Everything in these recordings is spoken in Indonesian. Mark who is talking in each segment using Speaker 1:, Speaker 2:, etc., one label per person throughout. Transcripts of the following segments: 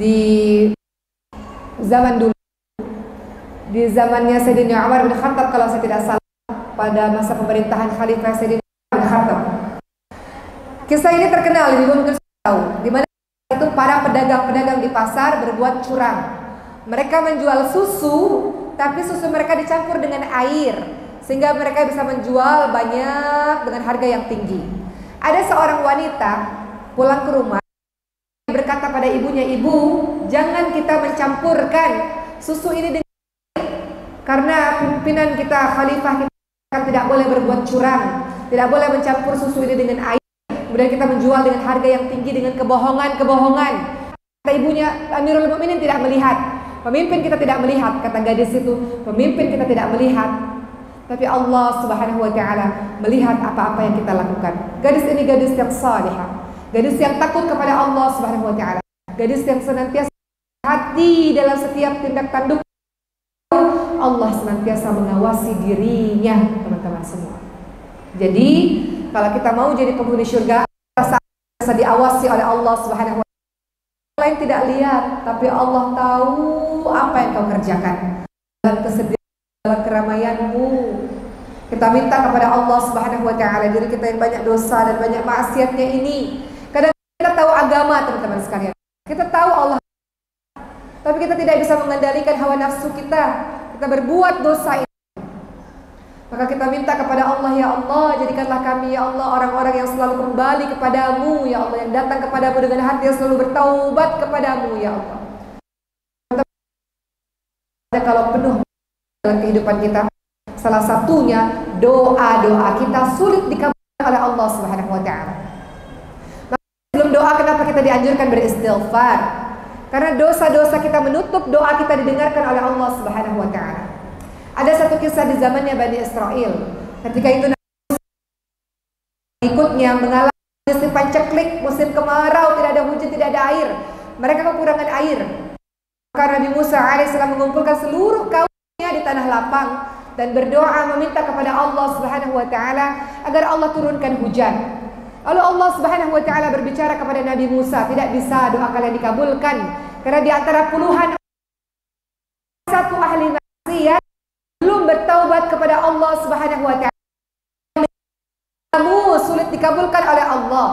Speaker 1: di zaman dulu, di zamannya Sayyidina Umar bin Khattab kalau saya tidak salah, pada masa pemerintahan Khalifah Sayyidina Umar bin Khattab. Kisah ini terkenal, ibu mungkin tahu, di mana itu para pedagang-pedagang di pasar berbuat curang. Mereka menjual susu, tapi susu mereka dicampur dengan air, sehingga mereka bisa menjual banyak dengan harga yang tinggi. Ada seorang wanita pulang ke rumah, berkata pada ibunya, "Ibu, jangan kita mencampurkan susu ini dengan air, karena pimpinan kita, khalifah kita kan tidak boleh berbuat curang, tidak boleh mencampur susu ini dengan air, kemudian kita menjual dengan harga yang tinggi dengan kebohongan-kebohongan." Kata ibunya, "Amirul Mukminin tidak melihat, pemimpin kita tidak melihat," kata gadis itu, "pemimpin kita tidak melihat, tapi Allah Subhanahu wa ta'ala melihat apa-apa yang kita lakukan." Gadis ini gadis yang salihah, gadis yang takut kepada Allah Subhanahu wa ta'ala, gadis yang senantiasa hati dalam setiap tindak tanduk. Allah senantiasa mengawasi dirinya, teman-teman semua. Jadi kalau kita mau jadi penghuni surga, kita diawasi oleh Allah Subhanahu wa ta'ala. Lain tidak lihat, tapi Allah tahu apa yang kau kerjakan dalam kesedihan, dalam keramaianmu. Kita minta kepada Allah Subhanahu wa ta'ala, diri kita yang banyak dosa dan banyak maksiatnya ini. Kadang kita tahu agama, teman-teman sekalian, kita tahu Allah, tapi kita tidak bisa mengendalikan hawa nafsu kita. Kita berbuat dosa ini. Maka kita minta kepada Allah, "Ya Allah, jadikanlah kami, ya Allah, orang-orang yang selalu kembali kepadamu, ya Allah, yang datang kepadamu dengan hati yang selalu bertaubat kepadamu, ya Allah." Kalau penuh dalam kehidupan kita, salah satunya doa-doa kita sulit dikabulkan oleh Allah Subhanahu wa ta'ala. Sebelum doa, kenapa kita dianjurkan beristighfar? Karena dosa-dosa kita menutup doa kita didengarkan oleh Allah Subhanahu wa ta'ala. Ada satu kisah di zamannya Bani Israel. Ketika itu ikutnya mengalami musim pancaklik, musim kemarau, tidak ada hujan, tidak ada air. Mereka kekurangan air. Maka Nabi Musa alaihissalam mengumpulkan seluruh kaumnya di tanah lapang dan berdoa meminta kepada Allah Subhanahu wa ta'ala agar Allah turunkan hujan. Lalu Allah Subhanahu wa ta'ala berbicara kepada Nabi Musa, "Tidak bisa doa kalian dikabulkan, karena di antara puluhan satu ahli maksiat belum bertaubat kepada Allah Subhanahu wa ta'ala. Kamu sulit dikabulkan oleh Allah."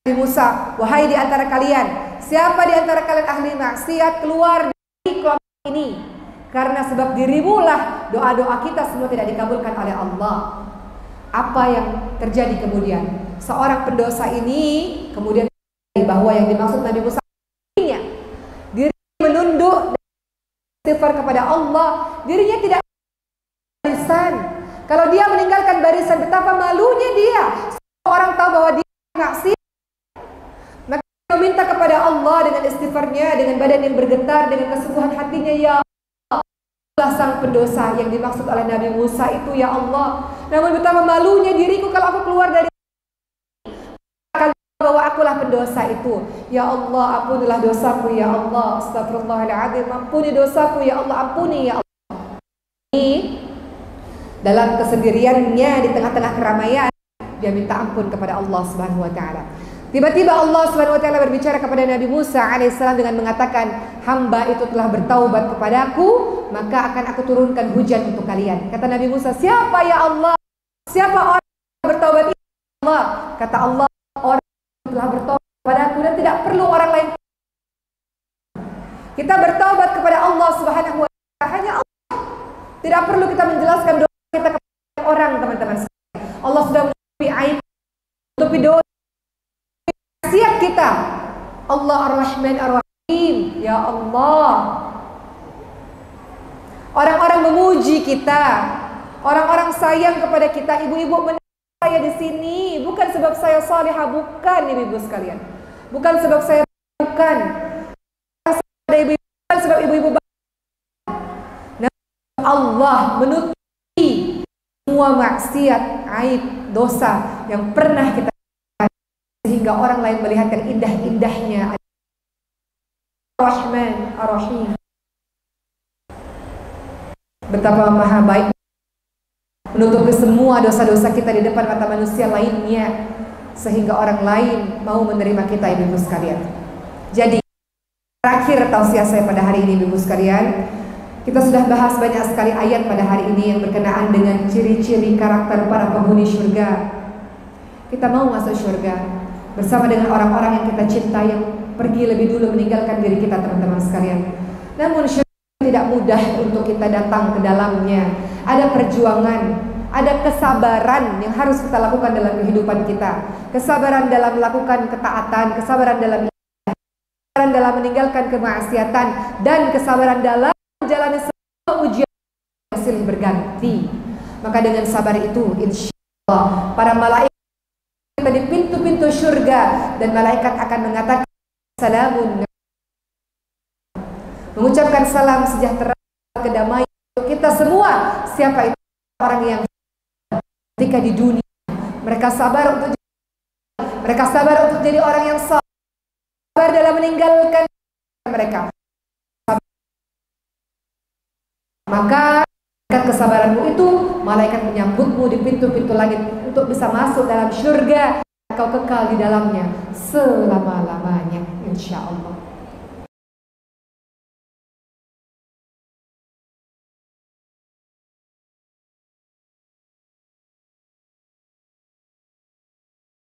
Speaker 1: Nabi Musa, "Wahai di antara kalian, siapa di antara kalian ahli maksiat, keluar dari kelompok ini, karena sebab dirimulah doa-doa kita semua tidak dikabulkan oleh Allah." Apa yang terjadi kemudian? Seorang pendosa ini kemudian bahwa yang dimaksud Nabi Musa dirinya menunduk dan istighfar kepada Allah, dirinya tidak barisan. Kalau dia meninggalkan barisan, betapa malunya dia. Orang tahu bahwa dia maksiat, maka dia meminta kepada Allah dengan istighfarnya, dengan badan yang bergetar, dengan kesungguhan hatinya, "Ya Allah, sang pendosa yang dimaksud oleh Nabi Musa itu, ya Allah. Namun betapa malunya diriku kalau aku keluar dari bahwa akulah pendosa itu. Ya Allah, ampunilah dosaku, ya Allah. Astagfirullahaladzim, ampuni dosaku, ya Allah, ampuni, ya Allah." Ini dalam kesendiriannya di tengah-tengah keramaian, dia minta ampun kepada Allah Subhanahu wa ta'ala. Tiba-tiba Allah Subhanahu wa ta'ala berbicara kepada Nabi Musa alaihissalam dengan mengatakan, "Hamba itu telah bertaubat kepadaku, maka akan aku turunkan hujan untuk kalian." Kata Nabi Musa, "Siapa ya Allah? Siapa orang yang bertaubat ini, Allah?" Kata Allah, "Orang yang telah bertaubat kepadaku dan tidak perlu orang lain." Kita bertaubat kepada Allah Subhanahu wa ta'ala, hanya Allah. Tidak perlu kita menjelaskan doa kita kepada orang, teman-teman. Allah sudah menutupi aib, menutupi dosa maksiat kita. Allah Ar-Rahman Ar-Rahim, ya Allah. Orang-orang memuji kita, orang-orang sayang kepada kita. Ibu-ibu mendengar saya di sini bukan sebab saya salihah, bukan, ibu-ibu sekalian. Bukan sebab saya, bukan. Bukan sebab ibu-ibu. Nah, Allah menutupi semua maksiat, aib, dosa yang pernah kita, sehingga orang lain melihat yang indah-indahnya. Ar-Rahman Ar-Rahim, betapa maha baik, menutupi semua dosa-dosa kita di depan mata manusia lainnya, sehingga orang lain mau menerima kita, ibu-ibu sekalian. Jadi Terakhir tausiah saya pada hari ini, Ibu sekalian, kita sudah bahas banyak sekali ayat pada hari ini yang berkenaan dengan ciri-ciri karakter para penghuni surga. Kita mau masuk surga bersama dengan orang-orang yang kita cinta, yang pergi lebih dulu meninggalkan diri kita, teman-teman sekalian. Namun surga tidak mudah untuk kita datang ke dalamnya. Ada perjuangan, ada kesabaran yang harus kita lakukan dalam kehidupan kita. Kesabaran dalam melakukan ketaatan, kesabaran dalam meninggalkan kemaksiatan, dan kesabaran dalam menjalani semua ujian yang silih berganti. Maka dengan sabar itu, insya Allah para malaikat kita di pintu-pintu surga, dan malaikat akan mengatakan salamun, mengucapkan salam sejahtera, kedamaian untuk kita semua. Siapa itu orang yang ketika di dunia mereka sabar untuk jadi orang yang sabar dalam meninggalkan mereka. Maka kesabaranmu itu, malaikat menyambutmu di pintu-pintu langit untuk bisa masuk dalam surga. Kau kekal di dalamnya selama-lamanya, insya Allah.